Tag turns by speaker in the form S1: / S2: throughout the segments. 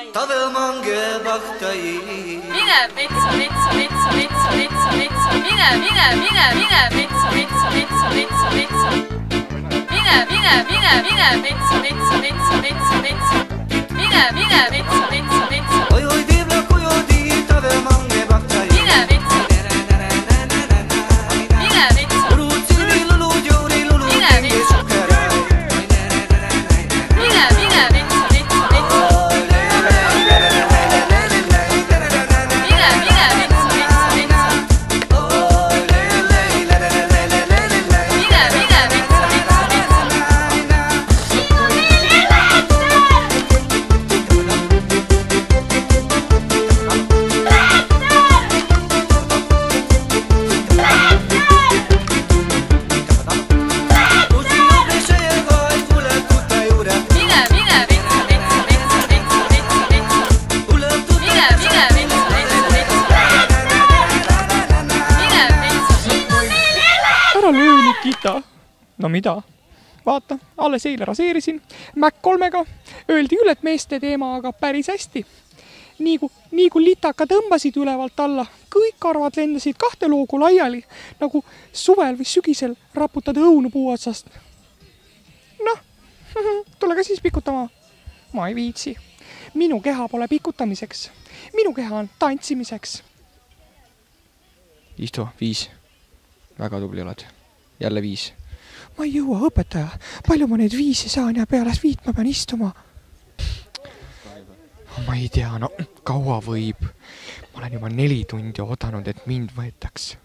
S1: Tadõmange paktai.
S2: Mine metsa, metsa, metsa, metsa, metsa, metsa. Mine metsa, metsa, metsa, metsa. Mine metsa, metsa, metsa, metsa. Mine metsa, metsa, metsa.
S1: Oi, tiivla kujodi, tadõmange paktai.
S2: Mine metsa. Mine metsa.
S1: Ruutsini lulud, jouri lulud, tingi sukerai.
S2: Mine metsa, metsa, metsa.
S3: No mida? Vaata, alles eile raseerisin Mac 3-ga. Öeldi küll, et meeste teema, aga päris hästi. Nii kui litaka tõmbasid ülevalt alla, kõik karvad lendasid 2 loogu laiali, nagu suvel või sügisel raputad õunu puu otsast. Noh, tule ka siis pikutama. Ma ei viitsi. Minu keha pole pikutamiseks. Minu keha on tantsimiseks.
S4: Istu, 5. Väga tubli oled. Jälle 5.
S3: Ma ei jõua, õpetaja. Palju ma neid 5 saan ja peales 5 ma pean istuma?
S4: Ma ei tea, no kaua võib. Ma olen juba 4 tundi oodanud, et mind võetaks.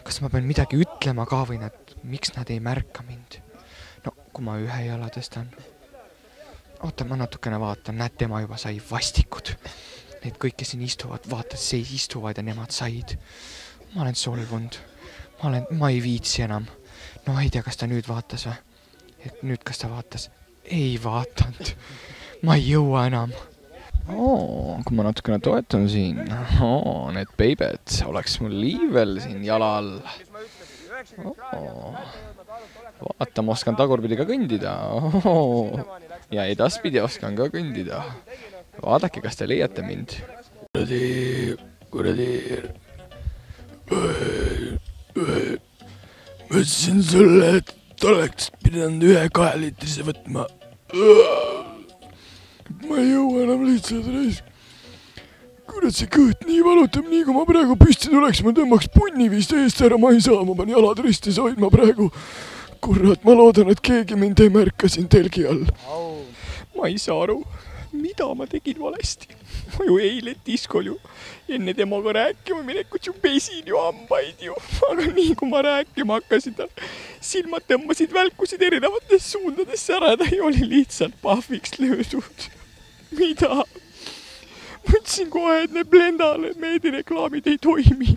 S4: Kas ma pean midagi ütlema ka või miks nad ei märka mind? No, kui ma 1 jala tõstan. Oota, ma natukene vaatan. Näed, tema juba sai vastikud. Need kõik, kes siin istuvad, vaatad, seis istuvad ja nemad said. Ma olen solvunud. Ma ei viitsi enam. No ei tea, kas ta nüüd vaatas või? Nüüd, kas ta vaatas? Ei vaatanud. Ma ei jõua enam. Kui ma natukene toetan siin. Need peibed oleks mul liivel siin jala all. Vaata, ma oskan tagurpidi ka kõndida. Ja edaspidi oskan ka kõndida. Vaadake, kas te leiate mind. Kuradi. Ma ütlesin sulle, et oleks pidanud 1 2-liitrise võtma. Ma ei jõua enam lihtsalt reis. Kurat, see kõht nii valutab, nii kui ma praegu püsti tuleks, ma tõmbaks punni vist eest ära, ma ei saa, ma pean jalad ristis hoidma praegu. Kurat, ma loodan, et keegi mind ei märka siin telgi all.
S3: Ma ei saa aru, mida ma tegin valesti. Ma ju eile diskol ju enne temaga rääkima minekut ju pesin ju hambaid ju. Aga nii kui ma rääkima hakkasin, silmad tõmbasid välkusid erinevates suundadesse ära, ta ei oli lihtsalt pahviks löödud. Mida? Mõtlesin kohe, et need Blendale meedireklaamid ei toimi.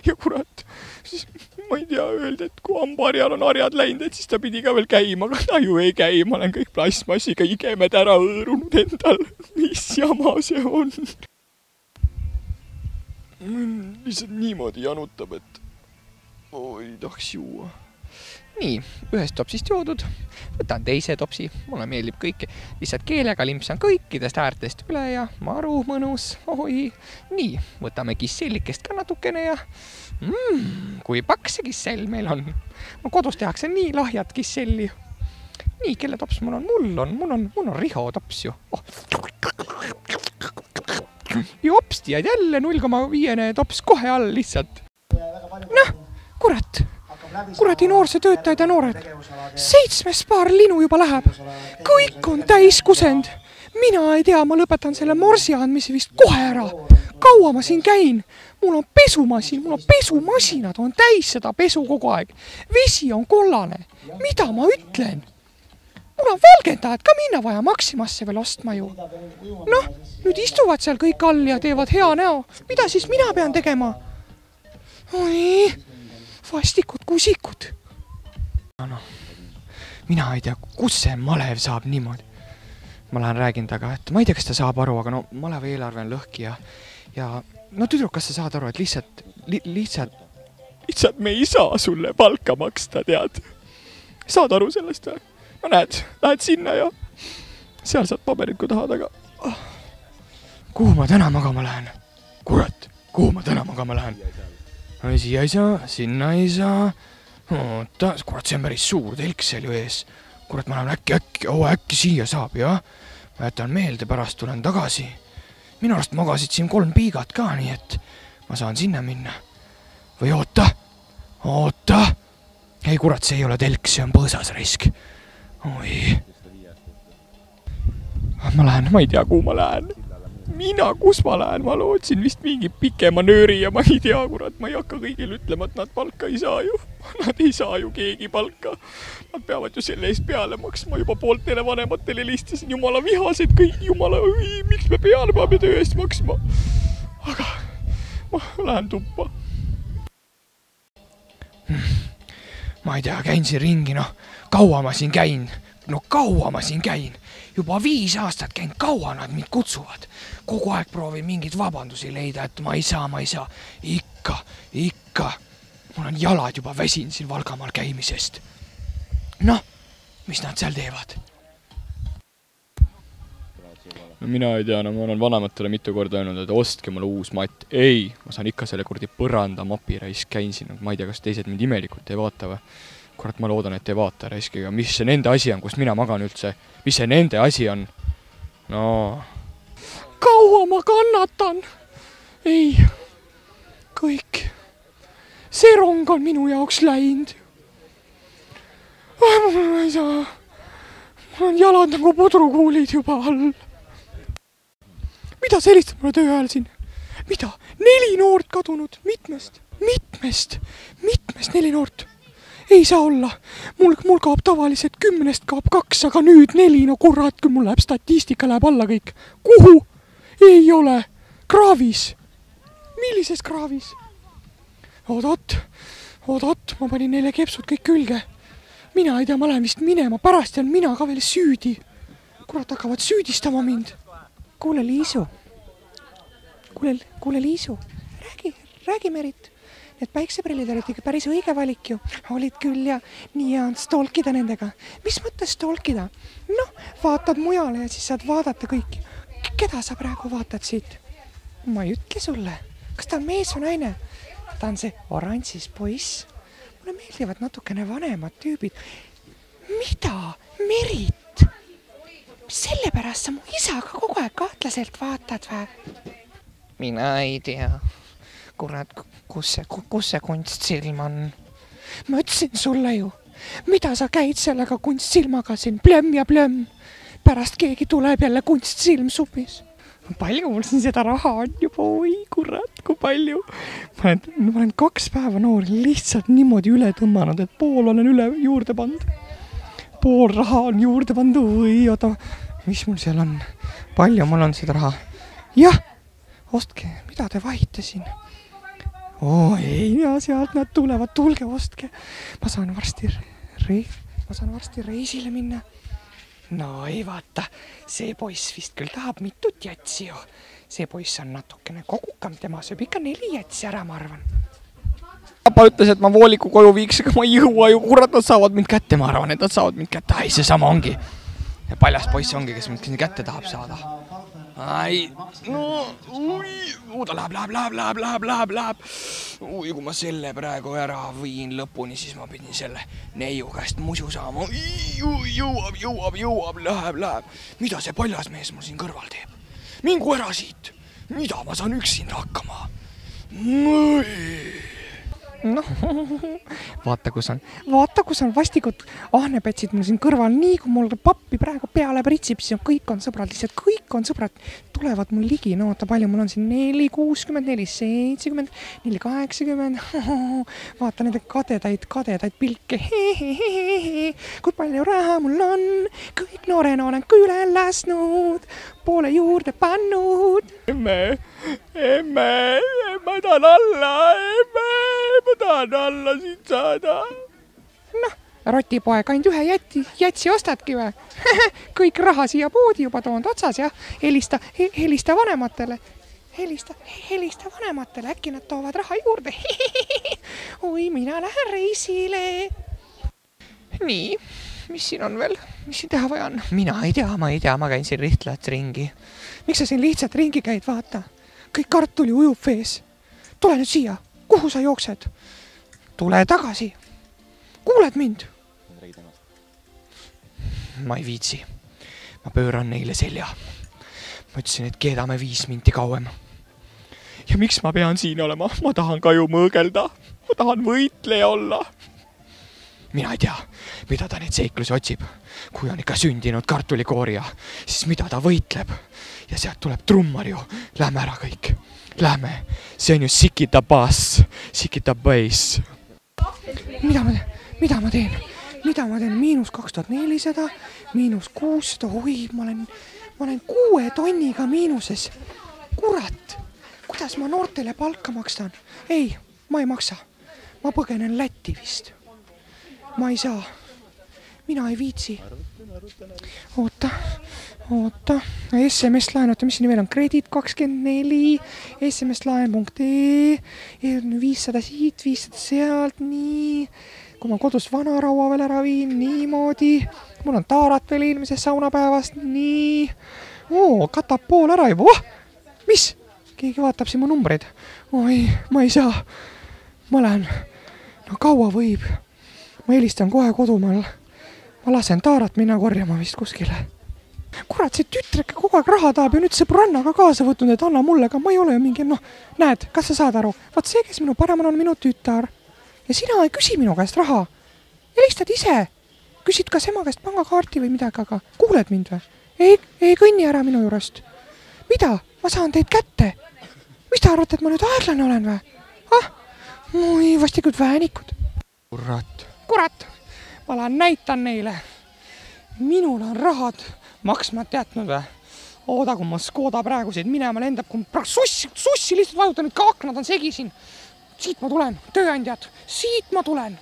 S3: Ja kurat, siis ma ei tea öelda, et kui hambaharjal on harjad läinud, et siis ta pidi ka veel käima, aga ta ju ei käi. Ma olen kõik plastmassiga igemed ära õõrunud endal. Mis jama see on? Lihtsalt niimoodi janutab, et ei tahaks juua. Nii, 1 topsist joodud. Võtan 2 topsi. Mulle meeldib kõik. Lihtsalt keelega limpsan kõikidest äärtest üle ja maru mõnus. Nii, võtame kissellikest ka natukene ja kui paks see kissell meil on. Kodus tehakse nii lahjat kisselli. Nii, kelle tops mul on? Mul on Riho tops ju. Jopsti, ja jälle 0,5 tops kohe all lihtsalt. Noh, kurat. Kuradi noorsootöötajad ja noored. 7 paar linu juba läheb. Kõik on täis kusend. Mina ei tea, ma lõpetan selle morsi andmise vist kohe ära. Kaua ma siin käin? Mul on pesumasinad on täis seda pesu kogu aeg. Vesi on kollane. Mida ma ütlen? Mul on valgendajad ka minna vaja Maximasse veel ostma ju. Noh, nüüd istuvad seal kõik all ja teevad hea näo. Mida siis mina pean tegema? Oi, vastikud kusikud. No, mina ei tea, kus see malev saab niimoodi. Ma lähen räägin taga, et ma ei tea, kas ta saab aru, aga no malev eelarve on lõhki ja no tüdruk, kas sa saad aru, et lihtsalt me ei saa sulle palka maksta, tead. Saad aru sellest või? No näed, lähed sinna ja seal saad paberit, kui tahad, aga
S4: kuhu ma täna magama lähen? Kurat, kuhu ma täna magama lähen? Siia ei saa, sinna ei saa. Oota, kurat, see on päris suur telk seal ju ees. Kurat, ma lähen äkki siia saab, jah. Ma jätan meelde, pärast tulen tagasi. Minu arust magasid siin 3 piigat ka, nii et ma saan sinna minna. Või oota. Ei, kurat, see ei ole telk, see on põõsas risk. Oi. Ma ei tea, kuhu ma lähen. Kus ma lähen? Ma lootsin vist mingi pikema nööri ja ma ei tea, kurat, ma ei hakka kõigil ütlema, et nad palka ei saa ju. Nad ei saa ju keegi palka. Nad peavad ju selle eest peale maksma. Juba pooltele vanematele helistasin, jumala vihased kõik, jumala, miks me peale peame töö eest maksma? Aga ma lähen tuppa. Ma ei tea, käin siin ringi, kaua ma siin käin? Juba 5 aastat käin, kaua nad mind kutsuvad. Kogu aeg proovin mingid vabandusi leida, et ma ei saa. Ikka. Mul on jalad juba väsin siin Valgamaal käimisest. Mis nad seal teevad? No mina ei tea, ma olen vanematele mitu korda öelnud, et ostke mulle uus matt. Ei, ma saan ikka selle kurdi põranda mapi raisk, käin siin. Ma ei tea, kas teised mind imelikult ei vaata või? Kurat, ma loodan, et ei vaata raiskiga. Mis see nende asi on, kus mina magan üldse? Mis see nende asi on? Kaua ma kannatan? Ei, kõik. See rong on minu jaoks läinud. Ma ei saa. Mul on jalad nagu pudrukuulid juba all. Mida sa helistad mulle töö ajal siin? Mida? 4 noort kadunud. Mitmest 4 noort. Ei saa olla. Mul kaob tavaliselt 10 kaob 2, aga nüüd 4. No kurat, kui mul läheb statistika, läheb alla kõik. Kuhu? Ei ole. Kraavis. Millises kraavis? Oodot, ma panin neile kepsud kõik külge. Mina ei tea, ma lähen vist minema. Pärast jään mina ka veel süüdi. Kurat, hakkavad süüdistama mind. Kuule, Liisu. Räägi Merit. Need päikseprillid olid ikka päris õige valik ju. Olid küll ja nii on stolkida nendega. Mis mõttes stolkida? Vaatad mujale ja siis saad vaadata kõiki. Keda sa praegu vaatad siit? Ma ei ütle sulle. Kas ta on mees või naine? Ta on see oranžis poiss. Mulle meeldivad natukene vanemad tüübid. Mida? Merit? Sellepärast sa mu isaga kogu aeg kahtlaselt vaatad või? Mina ei tea. Kurat, kus see kunstsilm on? Ma ütlesin sulle ju, mida sa käid sellega kunstsilmaga siin, plömm ja plömm. Pärast keegi tuleb jälle kunstsilm supis. Palju mul siin seda raha on juba, oi kurat, kui palju. Ma olen 2 päeva noori lihtsalt niimoodi üle tõmmanud, et pool olen juurde pannud. Pool raha on juurde pannud, või oota, mis mul seal on? Palju mul on seda raha? Jah, ostke, mida te vahite siin? Ei, ja sealt nad tulevad, tulge, ostke. Ma saan varsti reisile minna. No ei vaata, see poiss vist küll tahab mitut jätsi ju. See poiss on natukene kogukam, tema sööb ikka 4 jätsi ära, ma arvan. Papa ütles, et ma vooliku koju viiks, aga ma ei jõua ju, kurat, nad saavad mind kätte, ma arvan, et nad saavad mind kätte. Ai, see sama ongi. Ja paljas poiss ongi, kes mind kätte tahab saada. Ai, ta läheb. Ui, kui ma selle praegu ära viin lõpuni, siis ma pidin selle neiu käest musu saama. Jõuab, läheb. Mida see paljas mees mul siin kõrval teeb? Mingu ära siit. Mida ma saan üksinda hakkama? Vaata, kus on vastikud ahnepetsid mul siin kõrval. Nii kui mul pappi praegu peale pritsib, siis kõik on sõbrad, lihtsalt kõik on sõbrad. Tulevad mul ligi, oota, palju mul on siin 4,60, 4,70, 4,80. Vaata nende kadedaid pilke. Kui palju raha mul on, kõik noorena olen küle lasknud, poole juurde pannud. Emme, ma tahan alla siit saada. Rotipoeg, ainult 1 jätsi ostadki või? Kõik raha siia poodi juba toonud otsas ja helista vanematele. Helista vanematele, äkki nad toovad raha juurde. Oi, mina lähen reisile. Nii,
S3: mis siin on veel? Mis siin teha vaja on? Mina ei tea, ma käin siin lihtsalt ringi. Miks sa siin lihtsalt ringi käid, vaata? Kõik kartuli ujub vees. Tule nüüd siia. Kuhu sa jooksed? Tule tagasi. Kuuled mind? Ma ei viitsi. Ma pööran neile selja. Ma ütlesin, et keedame 5 minti kauem. Ja miks ma pean siin olema? Ma tahan ka ju mõõgelda. Ma tahan võitleja olla. Mina ei tea, mida ta neid seiklusi otsib. Kui on ikka sündinud kartulikoorija, siis mida ta võitleb? Ja sealt tuleb trummar ju. Lähme ära kõik. Lähme. See on ju Sikita bass. Sikita bass. Mida ma teen? -2400, -600. Oi, ma olen 6 tonniga miinuses. Kurat. Kuidas ma noortele palka makstan? Ei, ma ei maksa. Ma põgenen Lätti vist. Ma ei saa. Mina ei viitsi. Oota. SMS-laen, oota, mis siin veel on? Kredit 24, sms-laen.ee, 500 siit, 500 sealt, nii. Kui ma kodus vanaraua veel ära viin, niimoodi. Mul on taarat veel eelmisest saunapäevast, nii. Katab pool ära juba. Mis? Keegi vaatab siin mu numbreid. Oi, ma ei saa. Ma lähen. No kaua võib? Ma helistan kohe kodumaal. Ma lasen taarat minna korjama vist kuskile. Kurat, see tütreke kogu aeg raha tahab ja nüüd sõbrannaga kaasa võtnud, et anna mulle ka. Ma ei ole ju mingi, näed, kas sa saad aru? Vaat see, kes minu paremal on minu tütar. Ja sina ei küsi minu käest raha. Helistad ise. Küsid kas ema käest pangakaarti või midagi, aga kuuled mind või? Ei kõnni ära minu juurest. Mida? Ma saan teid kätte. Mis te arvate, et ma nüüd aeglane olen või? Oi, vastikud väänikud. Kurat. Ma lähen näitan neile. Minul on rahad maksmata jätnud või? Ooda, kui ma Skoda praegu siit minema lendab, kui ma sussi lihtsalt vajutan, et ka aknad on segi siin. Siit ma tulen, tööandjad. Siit ma tulen.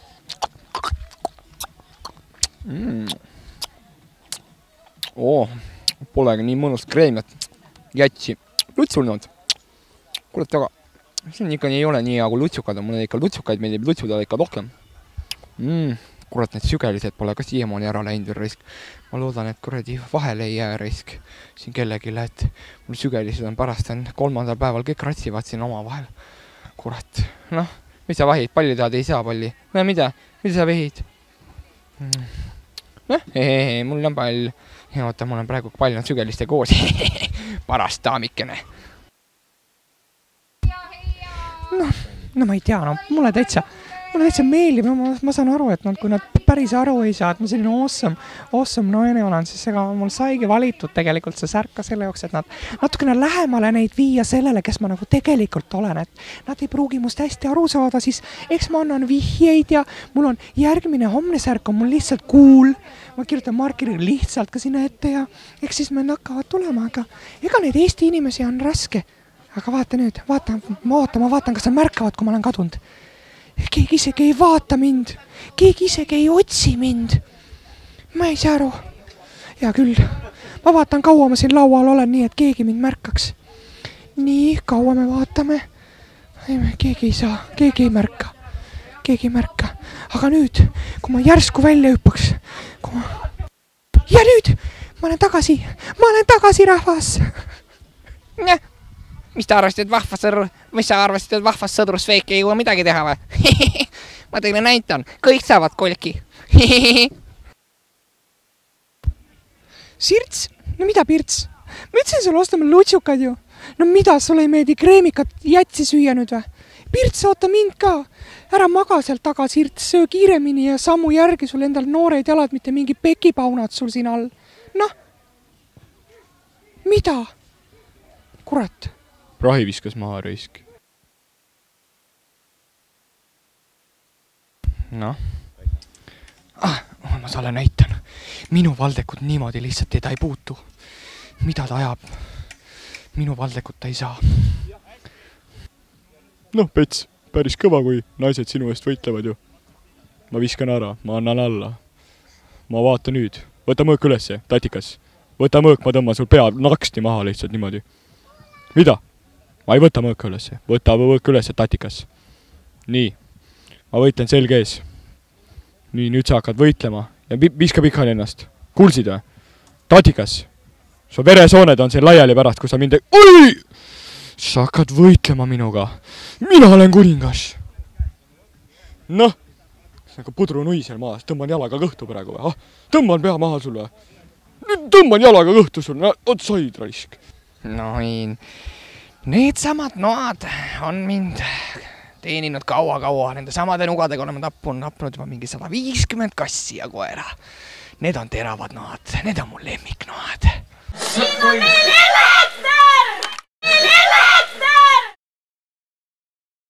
S4: Polegi nii mõnus kreemiat. Jätsi. Lutsulnud. Kuulet, aga see ikka ei ole nii, kui lutsukad on. Mulle ikka lutsukaid meeldib lutsudada ikka rohkem. Kurat, need sügelised pole ka siiamaani ära läinud või risk. Ma loodan, et kuradi vahele ei jää risk siin kellegile, et mul sügelised on pärast 3. päeval kõik ratsivad siin oma vahel. Kurat, mis sa vahid? Palli tahad, ei saa palli. Mida sa vehid? Mul on pall. Ja oota, mul on praegu pall on sügeliste koos. Paras daamikene.
S3: No ma ei tea, mulle täitsa meeldib, ma saan aru, et kui nad päris aru ei saa, et ma selline awesome naine olen, siis ega mul saigi valitud tegelikult see särk ka selle jookse, et nad natukene lähemale neid viia sellele, kes ma nagu tegelikult olen, et nad ei pruugi must hästi aru saada, siis eks ma annan vihjeid ja mul on järgmine homne särk on mul lihtsalt cool. Ma kirjutan markeri lihtsalt ka sinna ette ja eks siis me hakkavad tulema, aga ega neid Eesti inimesi on raske. Aga vaata nüüd, ma vaatan, kas nad märkavad, kui ma olen kadunud. Keegi isegi ei vaata mind. Keegi isegi ei otsi mind. Ma ei saa aru. Ja küll. Ma vaatan, kaua ma siin laual olen nii, et keegi mind märkaks. Nii, kaua me vaatame. Keegi ei saa. Keegi ei märka. Aga nüüd, kui ma järsku välja hüppaks. Ja nüüd, ma olen tagasi rahvas. Mis sa arvasid, et vahvas sõdrusveik ei jõua midagi teha või? Ma teile näitan, kõik saavad kolki. Sirts? No mida Pirts? Ma ütlesin sulle ostame lutsukad ju. No mida, sulle ei meeldi kreemikat jätsi süüa nüüd või? Pirts, oota mind ka. Ära maga sealt taga, Sirts, söö kiiremini ja sammu järgi sul endal noored jalad, mitte mingi pekipaunad sul siin all. Mida? Kurat.
S4: Prahi viskas maha risk. Ma talle näitan. Minu valdekut niimoodi lihtsalt teda ei puutu. Mida ta ajab? Minu valdekut ta ei saa. Pets, päris kõva, kui naised sinu eest võitlevad ju. Ma viskan ära, ma annan alla. Ma vaata nüüd. Võta mõõk ülesse, tatikas. Võta mõõk, ma tõmban sul pea naksti maha lihtsalt niimoodi. Mida? Ma ei võta mõõka ülesse. Võta mõõka ülesse, tatikas. Nii. Ma võitlen selge ees. Nii, nüüd sa hakkad võitlema
S3: ja viska pikali ennast. Kuulsid või? Tatikas, su veresooned on siin laiali pärast, kui sa mind Oi! Sa hakkad võitlema minuga. Mina olen kuningas. Noh, nagu pudrunui seal maas, tõmban jalaga kõhtu praegu või? Tõmban pea maha sulle. Nüüd tõmban jalaga kõhtu sulle, oot said raisk.
S4: Noin, need samad noad on mind teeninud kaua-kaua. Nende samade nugadega oleme tapnud juba mingi 150 kassi ja koera. Need on teravad noad, need on mul lemmiknoad.
S2: Siin on meil elekter!